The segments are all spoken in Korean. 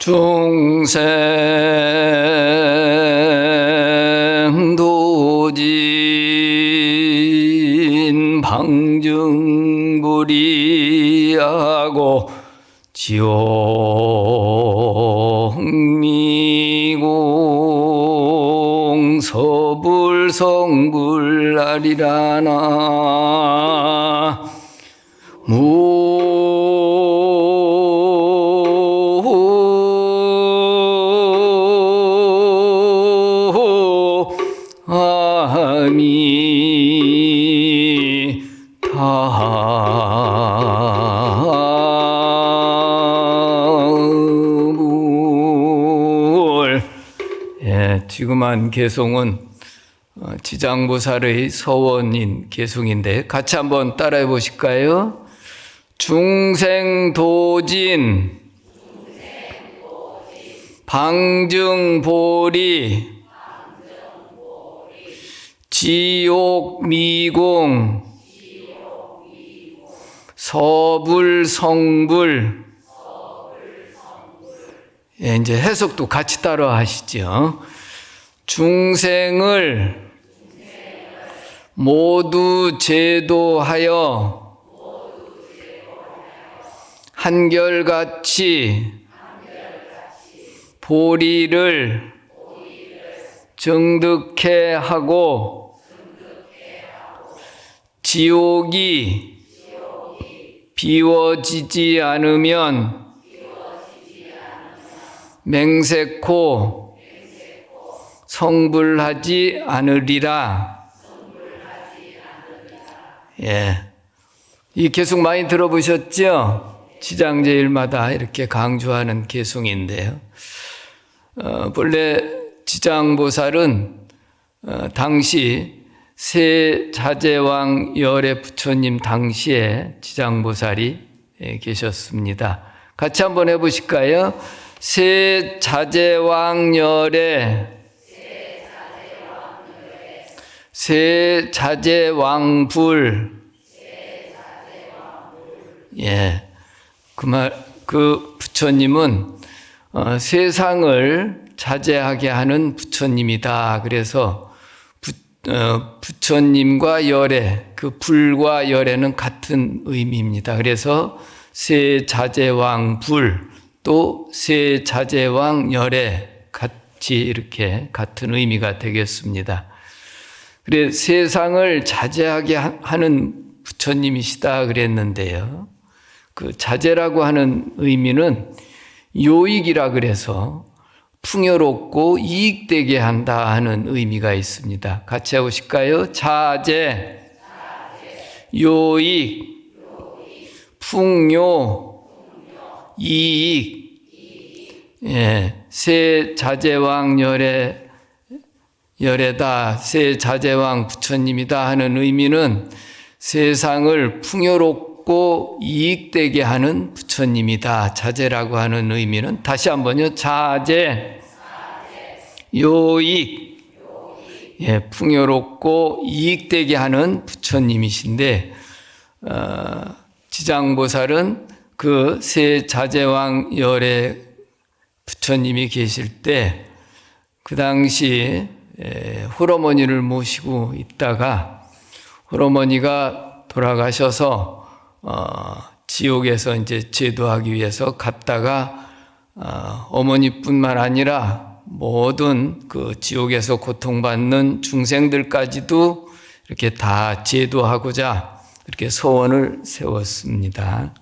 중생도진 방증불이하고 지옥미공 서불성불하리라나 지금한 개송은 지장보살의 서원인 개송인데 같이 한번 따라해 보실까요? 중생도진 방증보리 지옥미공 서불성불. 이제 해석도 같이 따라 하시죠. 중생을 모두 제도하여 한결같이 보리를 정득해 하고 지옥이 비워지지 않으면 맹세코 성불하지 않으리라. 이 개송 많이 들어보셨죠? 지장제일마다 이렇게 강조하는 개송인데요. 본래 지장보살은 당시 세자재왕 열애 부처님 당시에 지장보살이 계셨습니다. 같이 한번 해보실까요? 세자재왕 열애 세자재왕불. 그 부처님은 세상을 자제하게 하는 부처님이다. 그래서 부처님과 열애, 그 불과 열애는 같은 의미입니다. 그래서 세자재왕불 또 세자재왕 열애 같이 이렇게 같은 의미가 되겠습니다. 그래 세상을 자제하게 하는 부처님이시다 그랬는데요. 그 자제라고 하는 의미는 요익이라 그래서 풍요롭고 이익되게 한다 하는 의미가 있습니다. 같이 해보실까요? 자제, 요익, 풍요, 이익. 세자재왕 열애다, 세자재왕 부처님이다 하는 의미는 세상을 풍요롭고 이익되게 하는 부처님이다. 자제라고 하는 의미는 다시 한번요. 자제, 요익, 풍요롭고 이익되게 하는 부처님이신데 지장보살은 그 세자재왕 열애 부처님이 계실 때 그 당시 홀어머니를 모시고 있다가 홀어머니가 돌아가셔서 지옥에서 이제 제도하기 위해서 갔다가 어머니뿐만 아니라 모든 그 지옥에서 고통받는 중생들까지도 이렇게 다 제도하고자 이렇게 소원을 세웠습니다.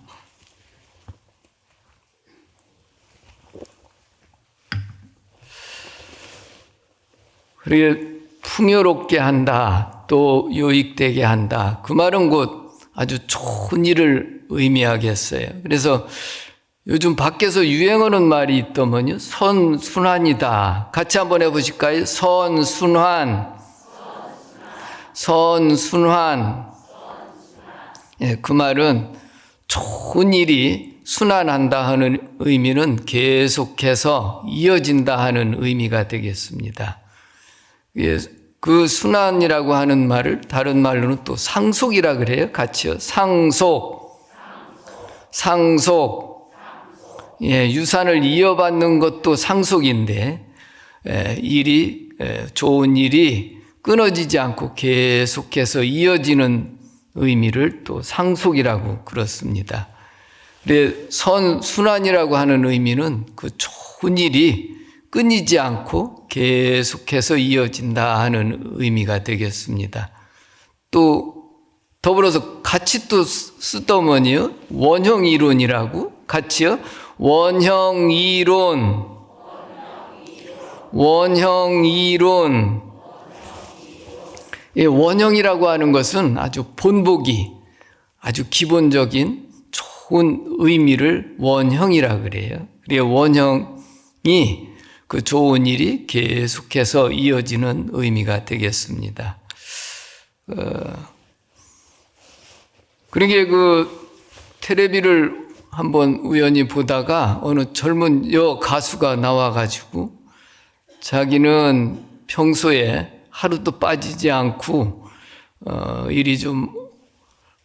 그리고 풍요롭게 한다, 또 요익되게 한다. 그 말은 곧 아주 좋은 일을 의미하겠어요. 그래서 요즘 밖에서 유행하는 말이 있더만요. 선순환이다. 같이 한번 해보실까요? 선순환. 선순환. 그 말은 좋은 일이 순환한다 하는 의미는 계속해서 이어진다 하는 의미가 되겠습니다. 그 순환이라고 하는 말을 다른 말로는 또 상속이라 그래요. 같이요. 상속. 유산을 이어받는 것도 상속인데 좋은 일이 끊어지지 않고 계속해서 이어지는 의미를 또 상속이라고 그렇습니다. 선순환이라고 하는 의미는 그 좋은 일이 끊이지 않고 계속해서 이어진다 하는 의미가 되겠습니다. 또 더불어서 같이 또 쓰더머니요, 원형이론이라고, 같이요, 원형이론. 원형이라고 하는 것은 아주 본보기, 아주 기본적인 좋은 의미를 원형이라 그래요. 원형이 그 좋은 일이 계속해서 이어지는 의미가 되겠습니다. 그러게 텔레비를 한번 우연히 보다가 어느 젊은 가수가 나와가지고 자기는 평소에 하루도 빠지지 않고 일이 좀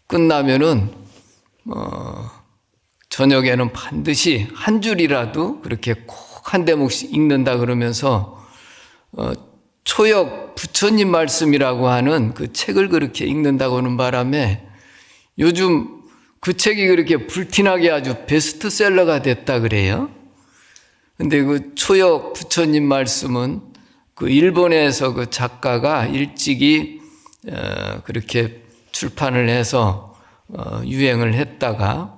끝나면은 저녁에는 반드시 한 줄이라도 그렇게 꼭 한 대목씩 읽는다 그러면서 초역 부처님 말씀이라고 하는 그 책을 그렇게 읽는다고 하는 바람에 요즘 그 책이 그렇게 불티나게 아주 베스트셀러가 됐다 그래요. 근데 그 초역 부처님 말씀은 그 일본에서 그 작가가 일찍이 그렇게 출판을 해서 유행을 했다가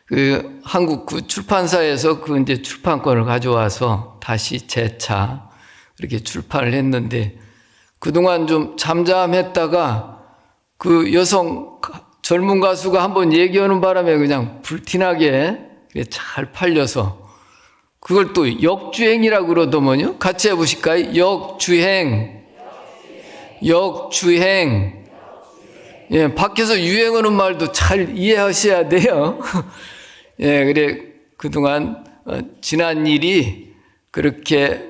그 한국 그 출판사에서 그 이제 출판권을 가져와서 다시 재차 이렇게 출판을 했는데 그동안 좀 잠잠했다가 그 젊은 가수가 한번 얘기하는 바람에 그냥 불티나게 잘 팔려서 그걸 또 역주행이라고 그러더만요. 같이 해보실까요? 역주행. 밖에서 유행하는 말도 잘 이해하셔야 돼요. 그동안 지난 일이 그렇게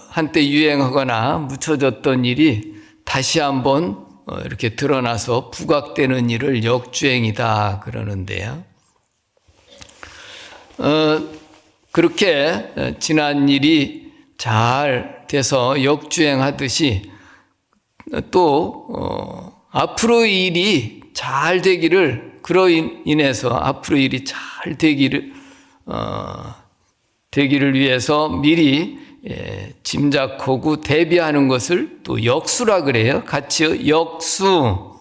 한때 유행하거나 묻혀졌던 일이 다시 한번 이렇게 드러나서 부각되는 일을 역주행이다 그러는데요. 그렇게 지난 일이 잘 돼서 역주행하듯이 또 앞으로의 일이 잘 되기를, 그로 인해서 앞으로 일이 잘 되기를 위해서 미리 짐작하고 대비하는 것을 또 역수라 그래요. 같이요. 역수.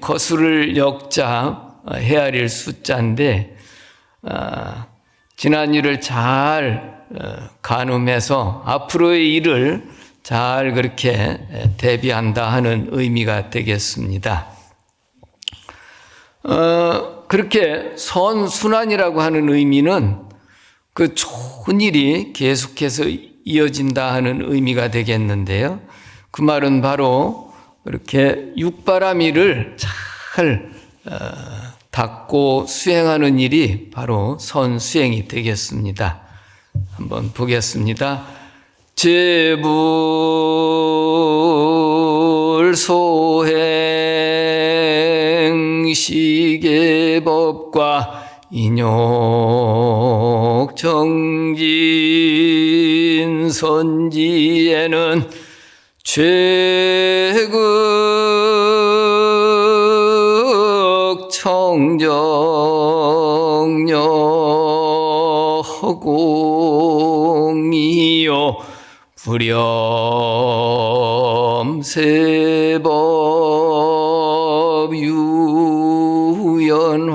거수를 역자, 헤아릴 숫자인데, 지난 일을 잘 가늠해서 앞으로의 일을 잘 그렇게 대비한다 하는 의미가 되겠습니다. 그렇게 선순환이라고 하는 의미는 그 좋은 일이 계속해서 이어진다 하는 의미가 되겠는데요. 그 말은 바로 그렇게 육바라밀을 잘 닦고 수행하는 일이 바로 선수행이 되겠습니다. 한번 보겠습니다. 제불소행 시계법과 인욕 정진 선지에는 최극 청정녀 허공이요 불염세법 유연화로다나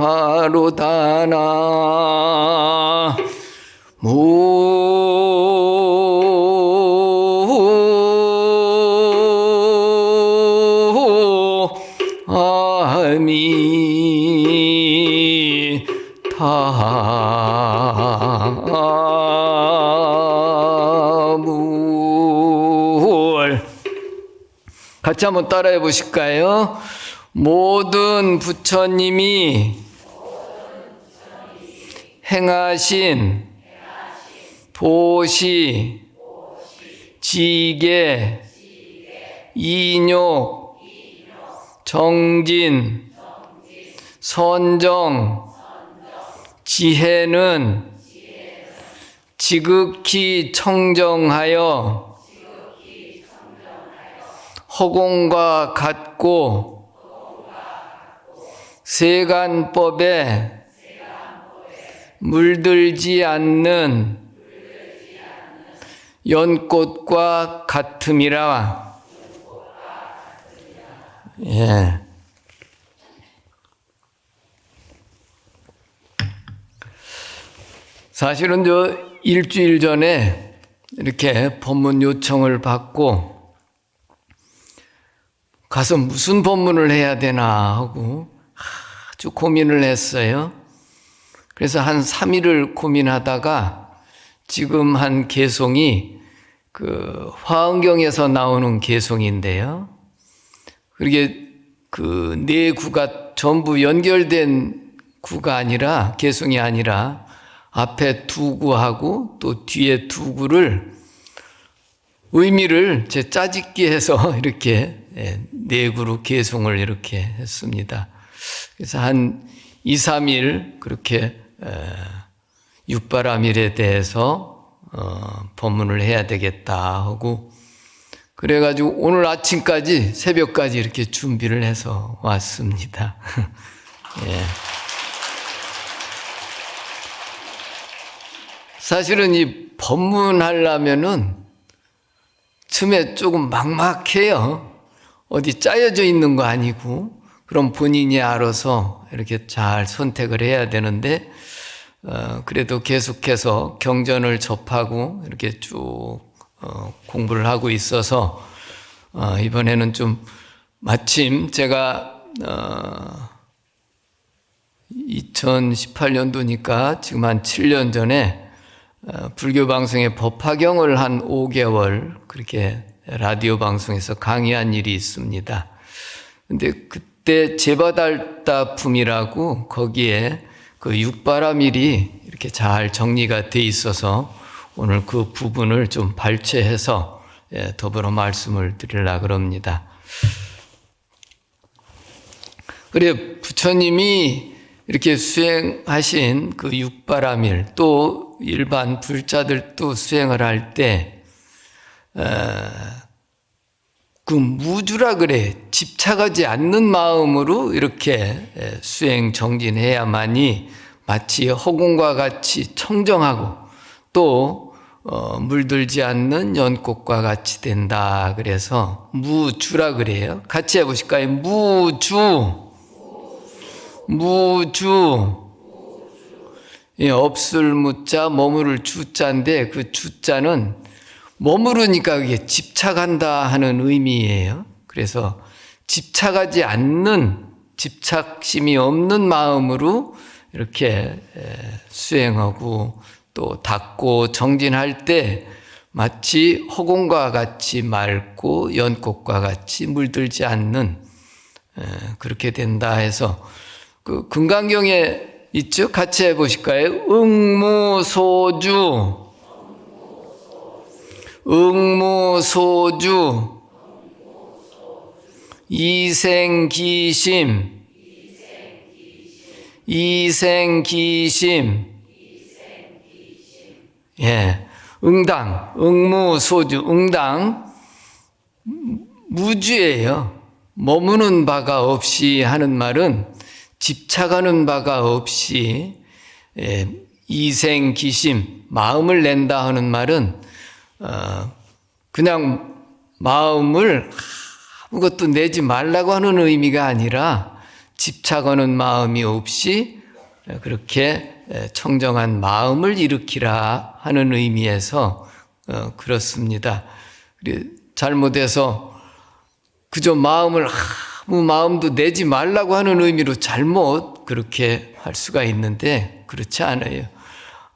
아미타물. 같이 한번 따라해 보실까요? 모든 부처님이 행하신 보시, 지계, 인욕, 정진, 선정, 지혜는 지극히 청정하여 허공과 같고 세간법에 물들지 않는 연꽃과 같음이라. 예. 사실은 저 일주일 전에 이렇게 법문 요청을 받고 가서 무슨 법문을 해야 되나 하고 아주 고민을 했어요. 그래서 한 3일을 고민하다가 지금 한 개송이 그 화엄경에서 나오는 개송인데요. 그게 그 네 구가 전부 연결된 구가 아니라, 개송이 아니라 앞에 두 구하고 또 뒤에 두 구를 의미를 제 짜집기 해서 이렇게 네 구로 개송을 이렇게 했습니다. 그래서 한 2, 3일 그렇게 육바라밀에 대해서 법문을 해야 되겠다 하고, 그래가지고 오늘 아침까지 새벽까지 이렇게 준비를 해서 왔습니다. 예. 사실은 이 법문하려면은 처음에 조금 막막해요. 어디 짜여져 있는 거 아니고, 그럼 본인이 알아서 이렇게 잘 선택을 해야 되는데, 그래도 계속해서 경전을 접하고 이렇게 쭉 공부를 하고 있어서 이번에는 좀 마침 제가 2018년도니까 지금 한 7년 전에 불교 방송의 법화경을 한 5개월 그렇게 라디오 방송에서 강의한 일이 있습니다. 근데 그때 제바달다품이라고 거기에 그 육바라밀이 이렇게 잘 정리가 돼 있어서 오늘 그 부분을 좀 발췌해서 더불어 말씀을 드리려고 합니다. 그래, 부처님이 이렇게 수행하신 그 육바라밀, 또 일반 불자들도 수행을 할 때, 그 무주라 그래, 집착하지 않는 마음으로 이렇게 수행 정진해야만이 마치 허공과 같이 청정하고 또 물들지 않는 연꽃과 같이 된다. 그래서 무주라 그래요. 같이 해보실까요? 무주. 예, 없을 무자, 머무를 주자인데 그 주자는 머무르니까 그게 집착한다 하는 의미예요. 그래서 집착하지 않는, 집착심이 없는 마음으로 이렇게 수행하고 또 닦고 정진할 때 마치 허공과 같이 맑고 연꽃과 같이 물들지 않는, 그렇게 된다 해서 그 금강경에 있죠? 같이 해보실까요? 응무소주, 이생기심, 예, 응당, 응무소주, 응당, 무주예요. 머무는 바가 없이 하는 말은 집착하는 바가 없이, 이생기심, 마음을 낸다 하는 말은 그냥 마음을 아무것도 내지 말라고 하는 의미가 아니라 집착하는 마음이 없이 그렇게 청정한 마음을 일으키라 하는 의미에서 그렇습니다. 잘못해서 그저 마음을 아무 마음도 내지 말라고 하는 의미로 잘못 그렇게 할 수가 있는데 그렇지 않아요.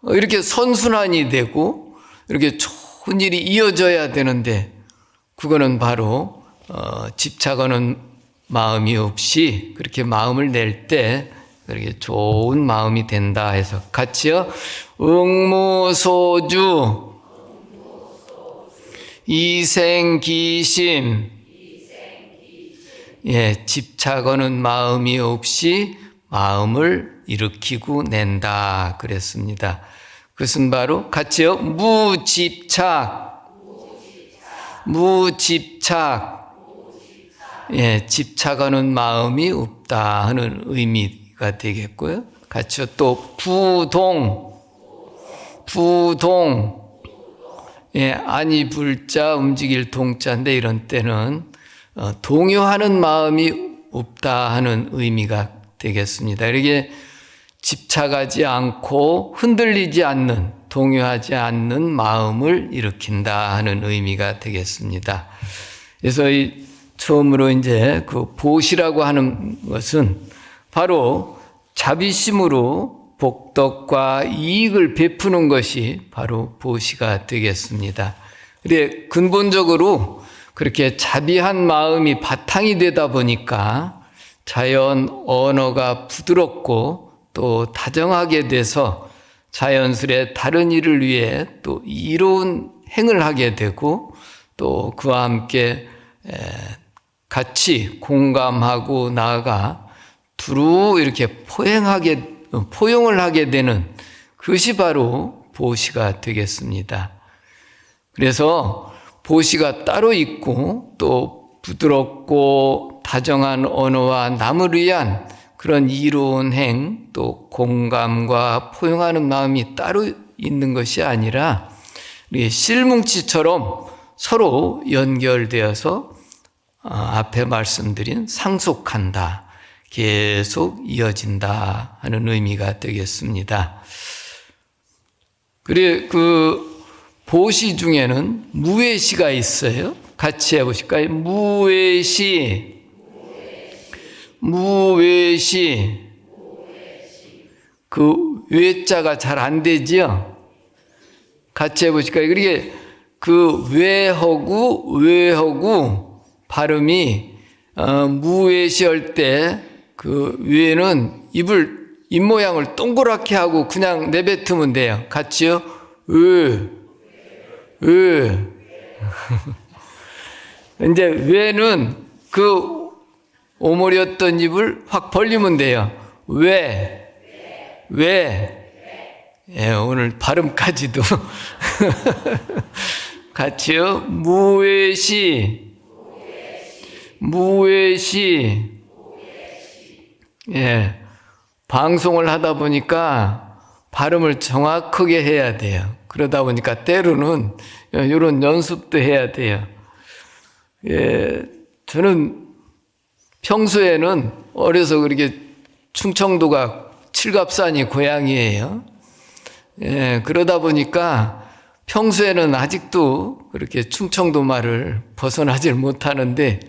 이렇게 선순환이 되고 이렇게 좋은 일이 이어져야 되는데 그거는 바로 집착하는 마음이 없이 그렇게 마음을 낼 때 그렇게 좋은 마음이 된다 해서 같이요. 응무소주, 이생기심, 예, 집착하는 마음이 없이 마음을 일으키고 낸다 그랬습니다. 그것은 바로 같이요. 무집착. 예, 집착하는 마음이 없다 하는 의미가 되겠고요. 같이요. 또 부동. 예, 아니 불자 움직일 동자인데 이런 때는 동요하는 마음이 없다 하는 의미가 되겠습니다. 이렇게 집착하지 않고 흔들리지 않는, 동요하지 않는 마음을 일으킨다 하는 의미가 되겠습니다. 그래서 처음으로 이제 그 보시라고 하는 것은 바로 자비심으로 복덕과 이익을 베푸는 것이 바로 보시가 되겠습니다. 근데 근본적으로 그렇게 자비한 마음이 바탕이 되다 보니까 자연 언어가 부드럽고 또 다정하게 돼서 자연스레 다른 이를 위해 또 이로운 행을 하게 되고 또 그와 함께 같이 공감하고 나아가 두루 이렇게 포용을 하게 되는 그것이 바로 보시가 되겠습니다. 그래서 보시가 따로 있고 또 부드럽고 다정한 언어와 남을 위한 그런 이로운 행, 또 공감과 포용하는 마음이 따로 있는 것이 아니라 실뭉치처럼 서로 연결되어서 앞에 말씀드린 상속한다, 계속 이어진다 하는 의미가 되겠습니다. 그래 그 보시 중에는 무외시가 있어요. 같이 해보실까요? 무외시. 그 외자가 잘 안 되지요? 같이 해보실까요? 그게 그 외하고 발음이 무외시 할 때 그 외는 입 모양을 동그랗게 하고 그냥 내뱉으면 돼요. 같이요? 이제 외는 그 오므렸던 입을 확 벌리면 돼요. 왜. 예, 오늘 발음까지도. 같이요. 무외시. 예. 방송을 하다 보니까 발음을 정확하게 해야 돼요. 그러다 보니까 때로는 이런 연습도 해야 돼요. 예. 저는 평소에는 어려서 그렇게 충청도가 칠갑산이 고향이에요. 예, 그러다 보니까 평소에는 아직도 그렇게 충청도 말을 벗어나질 못하는데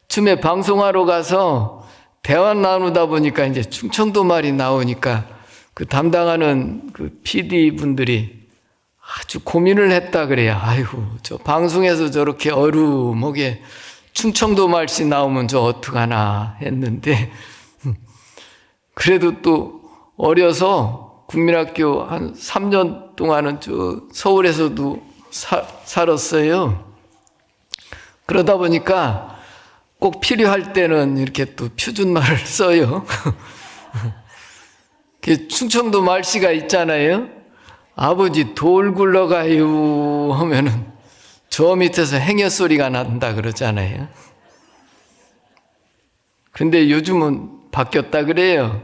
춤에 방송하러 가서 대화 나누다 보니까 이제 충청도 말이 나오니까 그 담당하는 그 PD 분들이 아주 고민을 했다 그래요. 아이고, 저 방송에서 저렇게 어루먹게 충청도 말씨 나오면 저 어떡하나 했는데 그래도 또 어려서 국민학교 한 3년 동안은 저 서울에서도 살았어요. 그러다 보니까 꼭 필요할 때는 이렇게 또 표준말을 써요. 충청도 말씨가 있잖아요. 아버지 돌 굴러가요 하면은 저 밑에서 행여 소리가 난다 그러잖아요. 근데 요즘은 바뀌었다 그래요.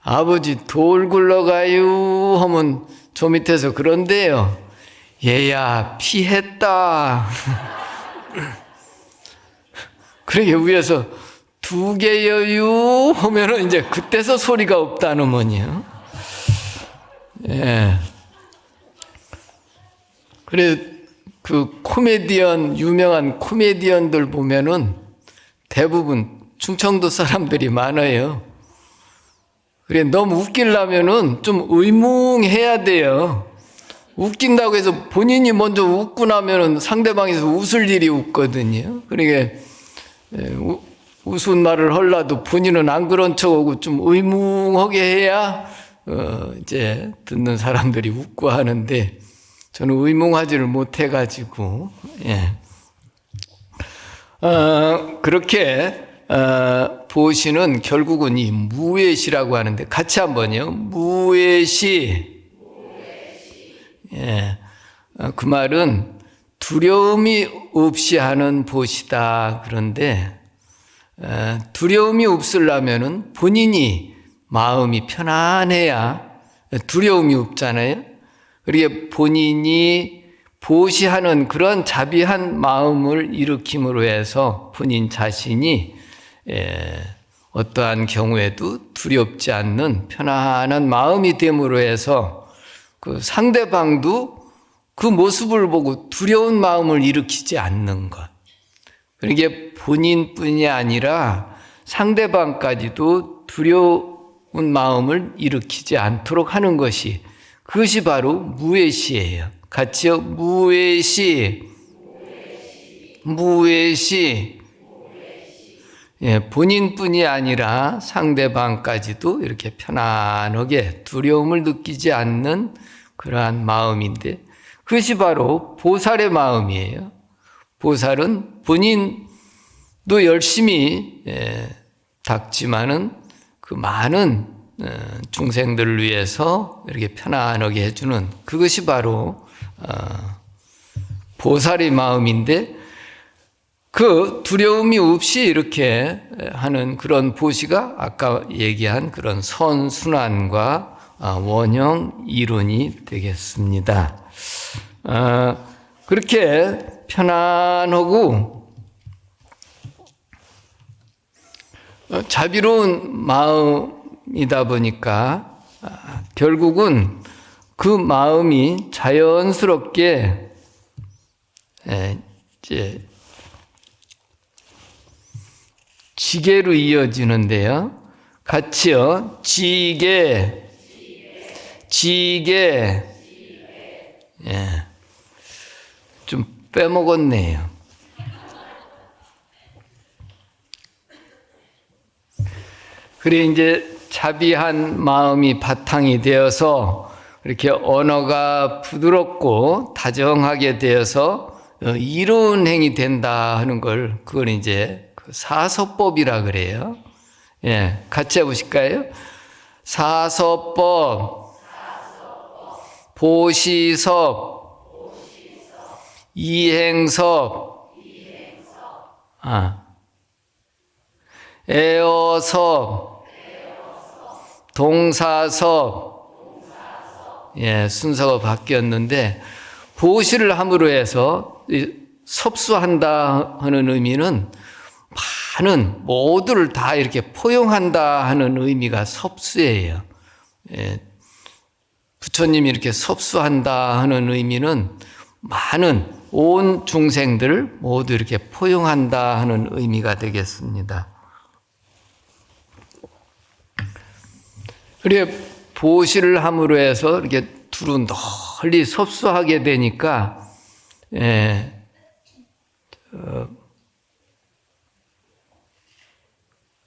아버지 돌 굴러가요 하면 저 밑에서 그런데요. 얘야 피했다. 그러게 위에서 두 개여유 하면은 이제 그때서 소리가 없다는 뭐니요. 예. 그래 그 유명한 코미디언들 보면은 대부분 충청도 사람들이 많아요. 그래 너무 웃기려면은 좀 의뭉해야 돼요. 웃긴다고 해서 본인이 먼저 웃고 나면은 상대방에서 웃을 일이 없거든요. 그러니까 웃은 말을 하려도 본인은 안 그런 척하고 좀 의뭉하게 해야 이제 듣는 사람들이 웃고 하는데 저는 의뭉하지를 못해가지고 그렇게 보시는 결국은 이 무외시라고 하는데 같이 한번요. 무외시. 예. 그 말은 두려움이 없이 하는 보시다. 그런데 두려움이 없으려면은 본인이 마음이 편안해야 두려움이 없잖아요. 그러게 본인이 보시하는 그런 자비한 마음을 일으킴으로 해서 본인 자신이 어떠한 경우에도 두렵지 않는 편안한 마음이 됨으로 해서 그 상대방도 그 모습을 보고 두려운 마음을 일으키지 않는 것. 그러게 본인뿐이 아니라 상대방까지도 두려운 마음을 일으키지 않도록 하는 것이 그것이 바로 무외시예요. 같이요. 무외시. 무외시. 예, 본인뿐이 아니라 상대방까지도 이렇게 편안하게 두려움을 느끼지 않는 그러한 마음인데 그것이 바로 보살의 마음이에요. 보살은 본인도 열심히 닦지만은 그 많은 중생들을 위해서 이렇게 편안하게 해주는 그것이 바로 보살의 마음인데 그 두려움이 없이 이렇게 하는 그런 보시가 아까 얘기한 그런 선순환과 원형 이론이 되겠습니다. 그렇게 편안하고 자비로운 마음이다 보니까 결국은 그 마음이 자연스럽게 이제 지게로 이어지는데요. 같이요. 지게, 지게. 예. 좀 빼먹었네요. 그래 이제 자비한 마음이 바탕이 되어서 이렇게 언어가 부드럽고 다정하게 되어서 이로운 행이 된다 하는 걸 그걸 이제 사서법이라 그래요. 예, 같이 해보실까요? 사서법, 보시섭, 이행섭, 에어섭, 동사섭. 예, 순서가 바뀌었는데 보시를 함으로 해서 섭수한다 하는 의미는 많은 모두를 다 이렇게 포용한다 하는 의미가 섭수예요. 예, 부처님이 이렇게 섭수한다 하는 의미는 많은 온 중생들을 모두 이렇게 포용한다 하는 의미가 되겠습니다. 그래 보시를 함으로 해서 이렇게 두루 널리 섭수하게 되니까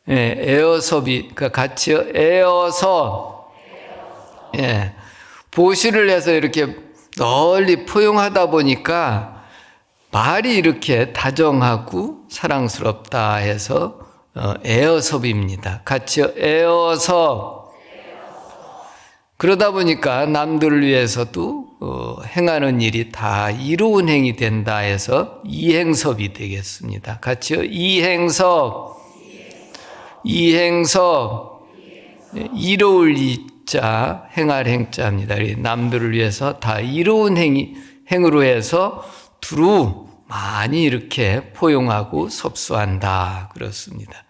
에어섭이, 그러니까 같이요. 에어섭. 예. 보시를 해서 이렇게 널리 포용하다 보니까 말이 이렇게 다정하고 사랑스럽다 해서 에어섭입니다. 같이요. 에어섭. 그러다 보니까 남들을 위해서도 행하는 일이 다 이로운 행이 된다 해서 이행섭이 되겠습니다. 같이요. 이행섭. 이행섭. 이로울 이자, 행할 행자입니다. 남들을 위해서 다 이로운 행으로 해서 두루 많이 이렇게 포용하고 섭수한다. 그렇습니다.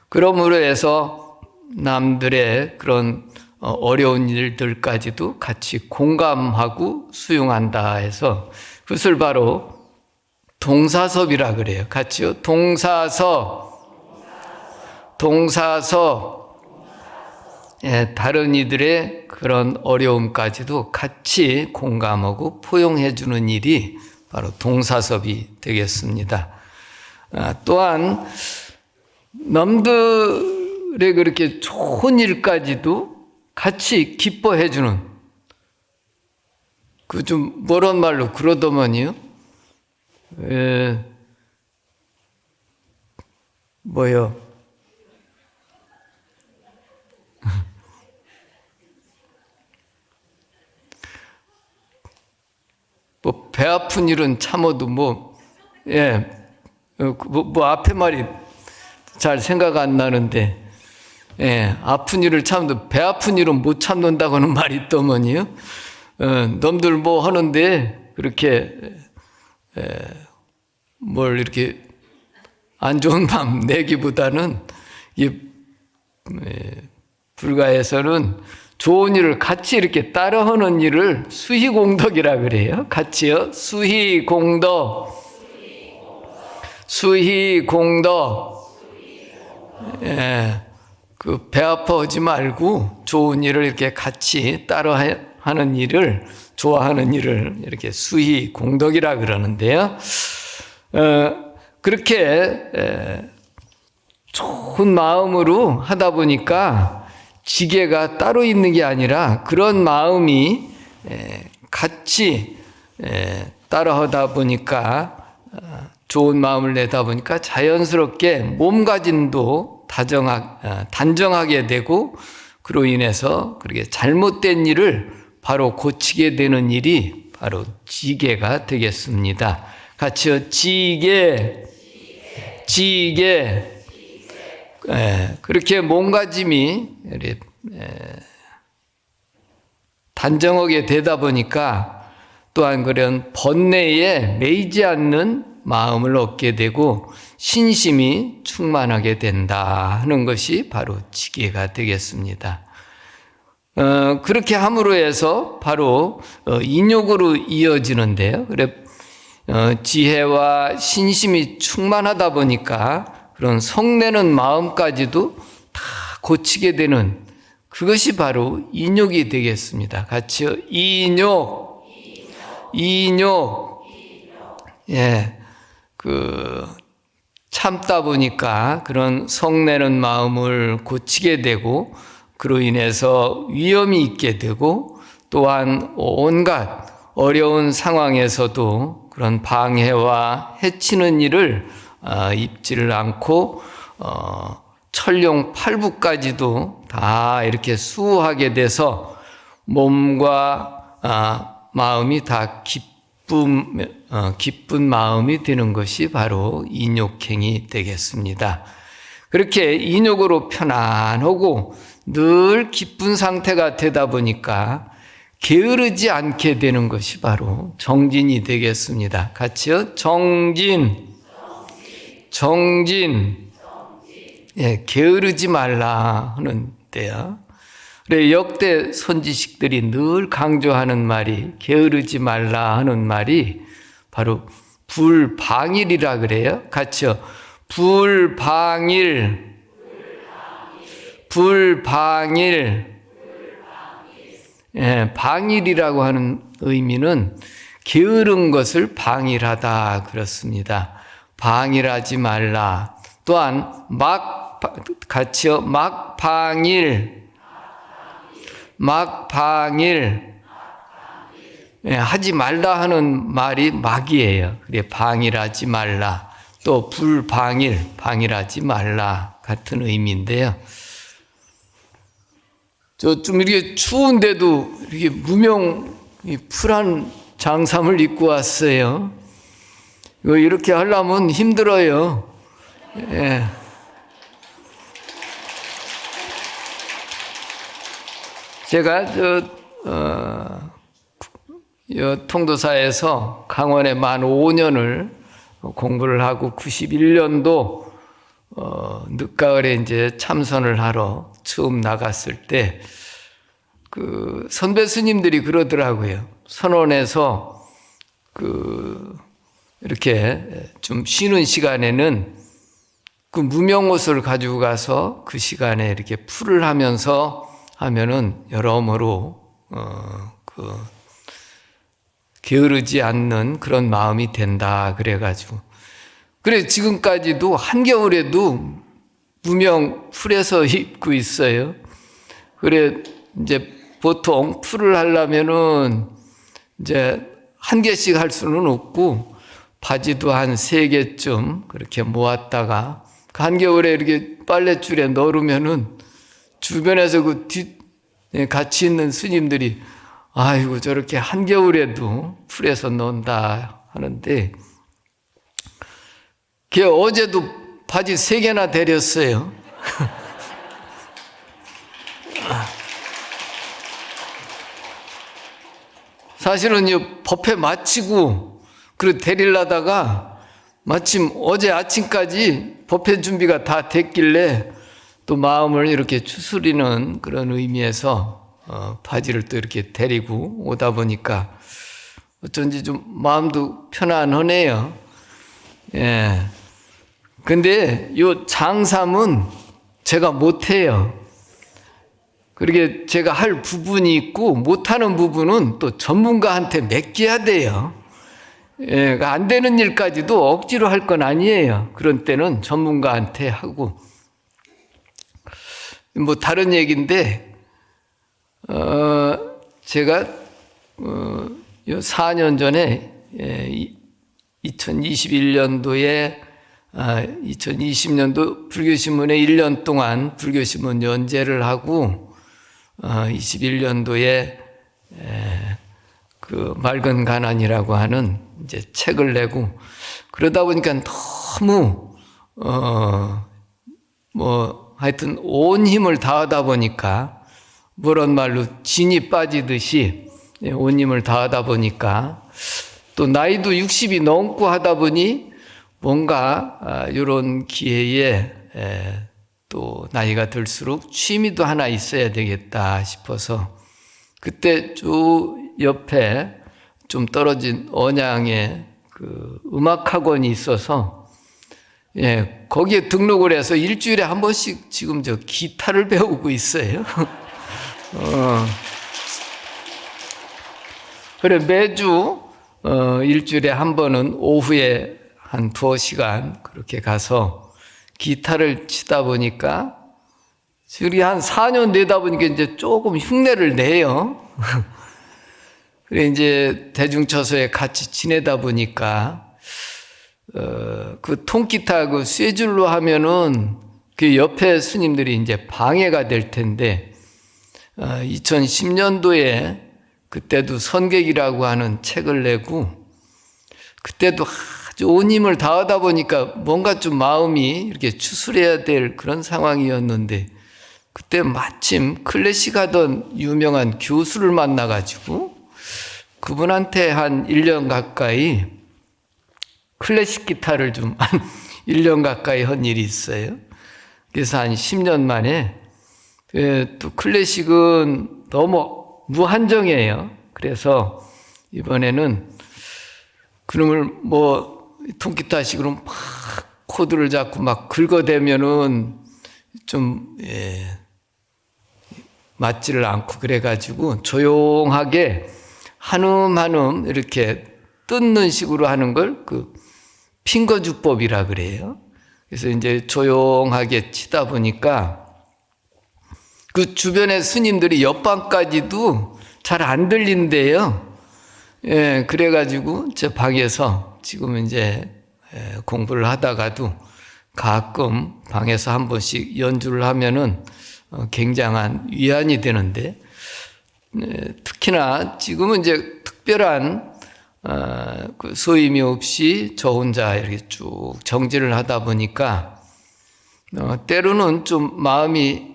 그러므로 해서 남들의 그런 어려운 일들까지도 같이 공감하고 수용한다 해서 그것을 바로 동사섭이라 그래요. 같이요. 동사섭. 동사섭. 예, 다른 이들의 그런 어려움까지도 같이 공감하고 포용해 주는 일이 바로 동사섭이 되겠습니다. 또한 남들의 그렇게 좋은 일까지도 같이 기뻐해 주는 그 좀 뭐란 말로 그러더만요. 뭐요? 뭐 배 아픈 일은 참아도 앞에 말이 잘 생각 안 나는데, 아픈 일을 참도 배 아픈 일은 못 참는다고는 말이 있더만요. 놈들 뭐 하는데 그렇게 뭘 이렇게 안 좋은 마음 내기보다는 불가에서는 좋은 일을 같이 이렇게 따라하는 일을 수희공덕이라 그래요. 같이요. 수희공덕. 수희공덕. 그 배 아파하지 말고 좋은 일을 이렇게 같이 따라 하는 일을, 좋아하는 일을 이렇게 수희공덕이라 그러는데요. 그렇게 좋은 마음으로 하다 보니까 지게가 따로 있는 게 아니라 그런 마음이 같이 따라하다 보니까, 좋은 마음을 내다 보니까 자연스럽게 몸가짐도 단정하게 되고, 그로 인해서 그렇게 잘못된 일을 바로 고치게 되는 일이 바로 지게가 되겠습니다. 같이요. 지게. 그렇게 몸가짐이 단정하게 되다 보니까 또한 그런 번뇌에 매이지 않는 마음을 얻게 되고 신심이 충만하게 된다 하는 것이 바로 지게가 되겠습니다. 그렇게 함으로 해서 바로 인욕으로 이어지는데요. 그래 지혜와 신심이 충만하다 보니까 그런 성내는 마음까지도 다 고치게 되는 그것이 바로 인욕이 되겠습니다. 같이요. 인욕. 참다 보니까 그런 성내는 마음을 고치게 되고, 그로 인해서 위험이 있게 되고, 또한 온갖 어려운 상황에서도 그런 방해와 해치는 일을 입지를 않고 천룡팔부까지도 다 이렇게 수호하게 돼서 몸과 마음이 다 기쁜 마음이 되는 것이 바로 인욕행이 되겠습니다. 그렇게 인욕으로 편안하고 늘 기쁜 상태가 되다 보니까 게으르지 않게 되는 것이 바로 정진이 되겠습니다. 같이요. 정진. 게으르지 말라 하는데요. 그래, 역대 선지식들이 늘 강조하는 말이, 게으르지 말라 하는 말이 바로 불방일이라 그래요. 같이요. 불방일. 방일이라고 하는 의미는 게으른 것을 방일하다 그렇습니다. 방일하지 말라. 또한 같이요. 막방일. 하지 말라 하는 말이 막이에요. 그래, 방일하지 말라. 또 불방일, 방일하지 말라 같은 의미인데요. 좀 이렇게 추운데도 이렇게 풀한 장삼을 입고 왔어요. 이렇게 하려면 힘들어요. 제가 통도사에서 강원에 만 5년을 공부를 하고 91년도 늦가을에 이제 참선을 하러 처음 나갔을 때 그 선배 스님들이 그러더라고요. 선원에서 이렇게 좀 쉬는 시간에는 그 무명옷을 가지고 가서 그 시간에 이렇게 풀을 하면서 하면은 여러모로 게으르지 않는 그런 마음이 된다 그래가지고, 그래 지금까지도 한겨울에도 무명 풀에서 입고 있어요. 그래 이제 보통 풀을 하려면은 이제 한 개씩 할 수는 없고 바지도 한 3개쯤 그렇게 모았다가 그 한겨울에 이렇게 빨랫줄에 넣으면은 주변에서 같이 있는 스님들이 아이고 저렇게 한겨울에도 풀에서 논다 하는데 걔 어제도 바지 3개나 데렸어요. 사실은 이 법회 마치고 그리고 데리려다가 마침 어제 아침까지 법회 준비가 다 됐길래 또 마음을 이렇게 추스리는 그런 의미에서 바지를 또 이렇게 데리고 오다 보니까 어쩐지 좀 마음도 편안하네요. 예. 근데 요 장삼은 제가 못해요. 그러게 제가 할 부분이 있고 못하는 부분은 또 전문가한테 맡겨야 돼요. 예, 안 되는 일까지도 억지로 할 건 아니에요. 그런 때는 전문가한테 하고. 뭐 다른 얘기인데 제가 4년 전에 2021년도에 2020년도 불교신문에 1년 동안 불교신문 연재를 하고 21년도에 그 맑은 가난이라고 하는 이제 책을 내고 그러다 보니까 너무 뭐 하여튼 온 힘을 다하다 보니까 뭐란 말로 진이 빠지듯이 온 힘을 다하다 보니까 또 나이도 60이 넘고 하다 보니 뭔가 이런 기회에 또 나이가 들수록 취미도 하나 있어야 되겠다 싶어서 그때 쭉 옆에 좀 떨어진 언양에 그 음악학원이 있어서 거기에 등록을 해서 일주일에 한 번씩 지금 저 기타를 배우고 있어요. 그래 매주 일주일에 한 번은 오후에 한 2시간 그렇게 가서 기타를 치다 보니까 지금 한 4년 되다 보니까 이제 조금 흉내를 내요. 그래 이제 대중처소에 같이 지내다 보니까 그 통기타 그 쇠줄로 하면은 그 옆에 스님들이 이제 방해가 될 텐데 2010년도에 그때도 선객이라고 하는 책을 내고 그때도 아주 온 힘을 다하다 보니까 뭔가 좀 마음이 이렇게 추스려야 될 그런 상황이었는데 그때 마침 클래식 하던 유명한 교수를 만나가지고 그분한테 한 1년 가까이 클래식 기타를 좀 한 1년 가까이 한 일이 있어요. 그래서 한 10년 만에 또 클래식은 너무 무한정이에요. 그래서 이번에는 그놈을 뭐 통기타식으로 막 코드를 잡고 막 긁어대면은 좀 맞지를 않고 그래가지고 조용하게 한음 한음 이렇게 뜯는 식으로 하는 걸 그 핑거주법이라 그래요. 그래서 이제 조용하게 치다 보니까 그 주변의 스님들이 옆방까지도 잘 안 들린대요. 그래가지고 제 방에서 지금 이제 공부를 하다가도 가끔 방에서 한 번씩 연주를 하면은 굉장한 위안이 되는데 특히나 지금은 이제 특별한 그 소임이 없이 저 혼자 이렇게 쭉 정진을 하다 보니까 때로는 좀 마음이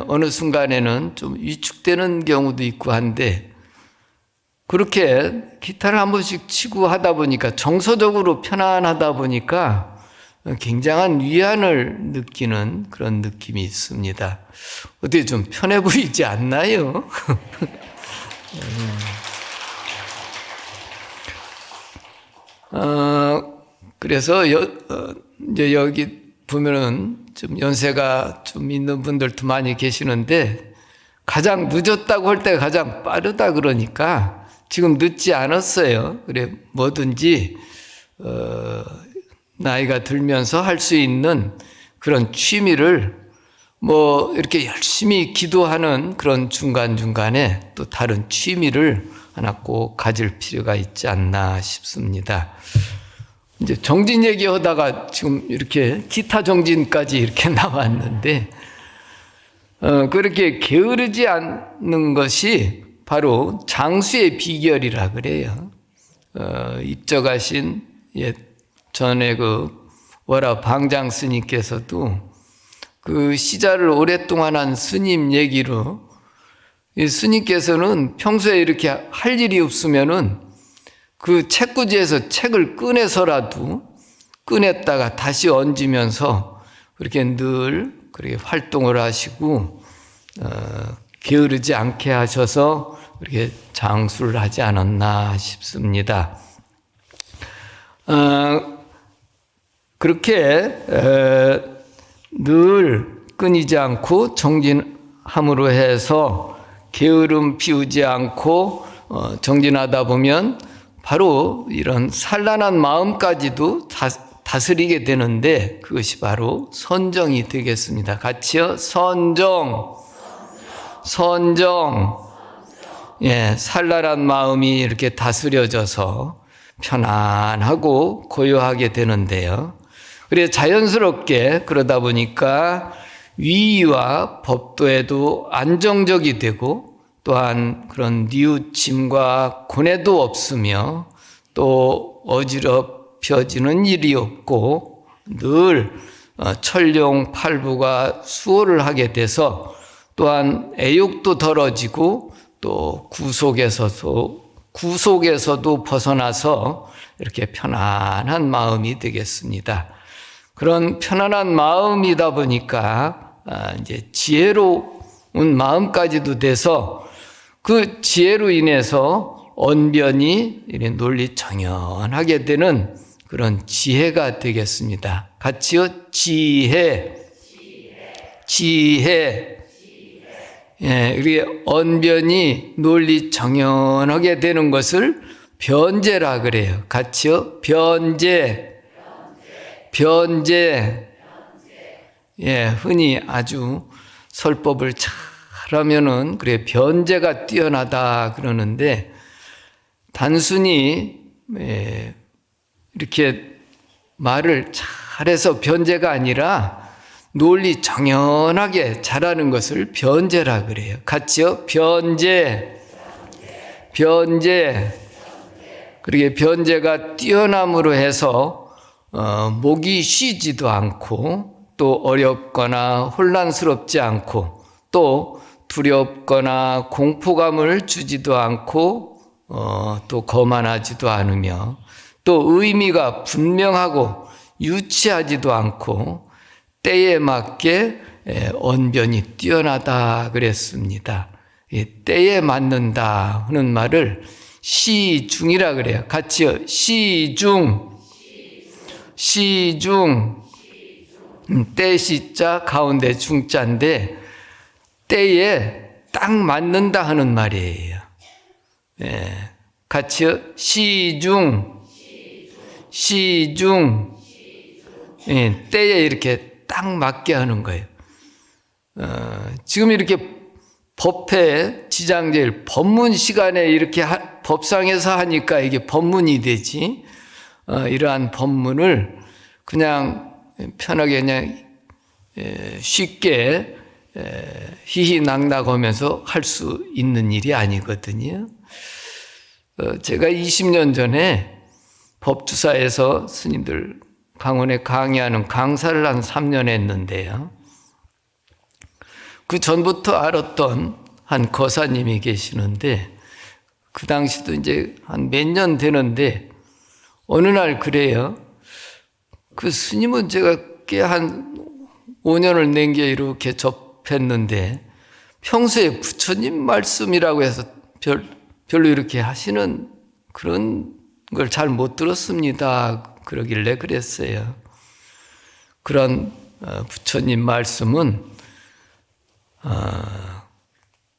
어느 순간에는 좀 위축되는 경우도 있고 한데 그렇게 기타를 한 번씩 치고 하다 보니까 정서적으로 편안하다 보니까 굉장한 위안을 느끼는 그런 느낌이 있습니다. 어떻게 좀 편해 보이지 않나요? 그래서 이제 여기 보면은 좀 연세가 좀 있는 분들도 많이 계시는데 가장 늦었다고 할 때가 가장 빠르다 그러니까 지금 늦지 않았어요. 그래 뭐든지 나이가 들면서 할 수 있는 그런 취미를 뭐 이렇게 열심히 기도하는 그런 중간중간에 또 다른 취미를 하나 꼭 가질 필요가 있지 않나 싶습니다. 이제 정진 얘기하다가 지금 이렇게 기타 정진까지 이렇게 나왔는데 그렇게 게으르지 않는 것이 바로 장수의 비결이라 그래요. 입적하신 전에 그 월화 방장 스님께서도 그 시자를 오랫동안 한 스님 얘기로, 이 스님께서는 평소에 이렇게 할 일이 없으면은 그 책꽂이에서 책을 꺼냈다가 다시 얹으면서 그렇게 늘 그렇게 활동을 하시고 게으르지 않게 하셔서 그렇게 장수를 하지 않았나 싶습니다. 그렇게 늘 끊이지 않고 정진함으로 해서 게으름 피우지 않고 정진하다 보면 바로 이런 산란한 마음까지도 다스리게 되는데, 그것이 바로 선정이 되겠습니다. 같이요. 선정. 산란한 마음이 이렇게 다스려져서 편안하고 고요하게 되는데요. 그래서 자연스럽게 그러다 보니까 위와 법도에도 안정적이 되고, 또한 그런 뉘우침과 고뇌도 없으며, 또 어지럽혀지는 일이 없고, 늘 천룡팔부가 수호를 하게 돼서 또한 애욕도 덜어지고, 또 구속에서도 벗어나서 이렇게 편안한 마음이 되겠습니다. 그런 편안한 마음이다 보니까 이제 지혜로운 마음까지도 돼서 그 지혜로 인해서 언변이 논리정연하게 되는 그런 지혜가 되겠습니다. 같이요. 지혜. 이게 언변이 논리정연하게 되는 것을 변제라 그래요. 같이요. 변제. 흔히 아주 설법을 잘하면은 그래 변제가 뛰어나다 그러는데, 단순히 이렇게 말을 잘해서 변제가 아니라 논리 정연하게 잘하는 것을 변제라 그래요. 같이요. 변제. 그렇게 변제가 뛰어남으로 해서 목이 쉬지도 않고, 또 어렵거나 혼란스럽지 않고, 또 두렵거나 공포감을 주지도 않고, 또 거만하지도 않으며, 또 의미가 분명하고 유치하지도 않고, 때에 맞게 언변이 뛰어나다 그랬습니다. 때에 맞는다 하는 말을 시중이라 그래요. 같이요. 시중. 때 시자 가운데 중자인데, 때에 딱 맞는다 하는 말이에요. 같이요. 시중. 때에 이렇게 딱 맞게 하는 거예요. 지금 이렇게 법회 지장제일 법문 시간에 이렇게 법상에서 하니까 이게 법문이 되지, 이러한 법문을 그냥 편하게 그냥 쉽게 희희낙낙하면서 할 수 있는 일이 아니거든요. 제가 20년 전에 법주사에서 스님들 강원에 강의하는 강사를 한 3년 했는데요. 그 전부터 알았던 한 거사님이 계시는데, 그 당시도 이제 한 몇 년 되는데, 어느 날 그래요. 그 스님은 제가 꽤 한 5년을 넘게 이렇게 접했는데, 평소에 부처님 말씀이라고 해서 별로 이렇게 하시는 그런 걸 잘 못 들었습니다. 그러길래 그랬어요. 그런 부처님 말씀은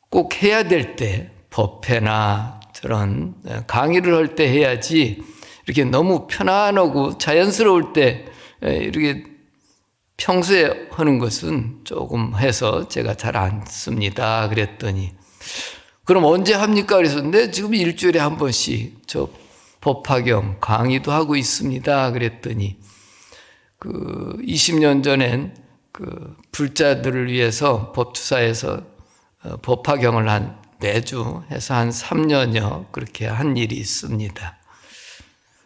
꼭 해야 될 때, 법회나 저런 강의를 할 때 해야지, 이렇게 너무 편안하고 자연스러울 때 이렇게 평소에 하는 것은 조금 해서 제가 잘 안 씁니다. 그랬더니, 그럼 언제 합니까? 그랬었는데, 지금 일주일에 한 번씩 저 법화경 강의도 하고 있습니다. 그랬더니, 20년 전엔 불자들을 위해서 법주사에서 법화경을 한 매주 해서 한 3년여 그렇게 한 일이 있습니다.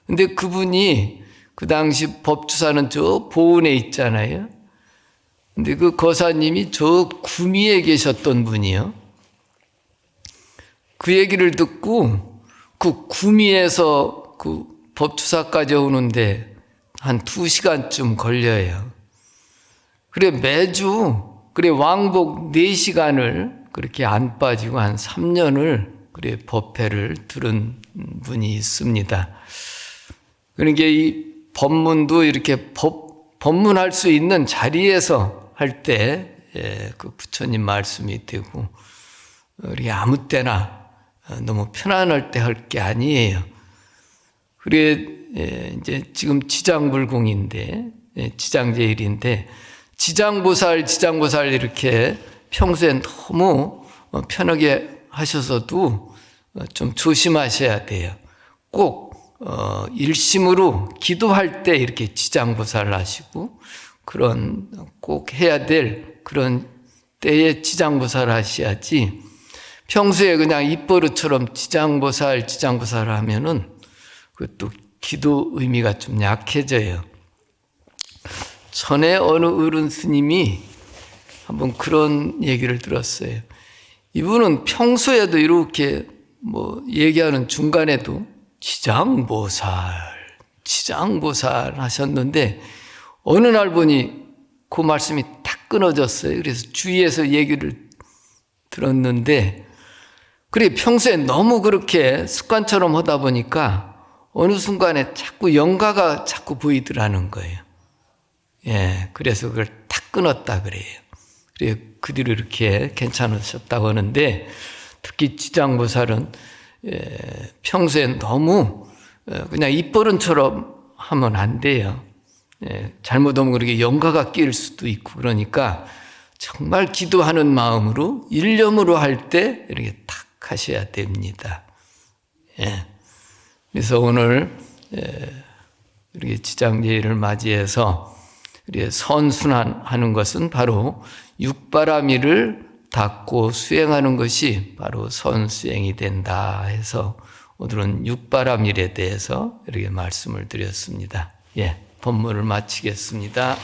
근데 그분이 그 당시 법주사는 저 보은에 있잖아요. 근데 그 거사님이 저 구미에 계셨던 분이요. 그 얘기를 듣고 그 구미에서 그 법주사까지 오는데 한 2시간쯤 걸려요. 그래 매주 그래 왕복 4시간을 그렇게 안 빠지고 한 3년을 그래 법회를 들은 분이 있습니다. 그러니까 이 법문도 이렇게 법문할 수 있는 자리에서 할 때 그 부처님 말씀이 되고 우리 아무 때나 너무 편안할 때 할 게 아니에요. 그래 이제 지금 지장불공인데 지장제일인데 지장보살 이렇게 평소에 너무 편하게 하셔서도 좀 조심하셔야 돼요. 꼭 일심으로 기도할 때 이렇게 지장보살 하시고 그런 꼭 해야 될 그런 때에 지장보살 하셔야지 평소에 그냥 입버릇처럼 지장보살 하면은 그것도 기도 의미가 좀 약해져요. 전에 어느 어른 스님이 한번 그런 얘기를 들었어요. 이분은 평소에도 이렇게 뭐 얘기하는 중간에도 지장보살 하셨는데 어느 날 보니 그 말씀이 탁 끊어졌어요. 그래서 주위에서 얘기를 들었는데 그래 평소에 너무 그렇게 습관처럼 하다 보니까 어느 순간에 자꾸 영가가 자꾸 보이더라는 거예요. 그래서 그걸 탁 끊었다 그래요. 그래 그 뒤로 이렇게 괜찮으셨다고 하는데 특히 지장보살은 평소에 너무 그냥 입버릇처럼 하면 안 돼요. 잘못하면 그렇게 영가가 끼일 수도 있고 그러니까 정말 기도하는 마음으로 일념으로 할 때 이렇게 탁 하셔야 됩니다. 그래서 오늘 이렇게 지장제일을 맞이해서 선순환하는 것은 바로 육바라밀을 닦고 수행하는 것이 바로 선수행이 된다 해서 오늘은 육바라밀에 대해서 이렇게 말씀을 드렸습니다. 법문을 마치겠습니다.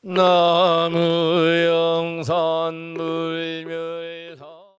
남의 영산 물멸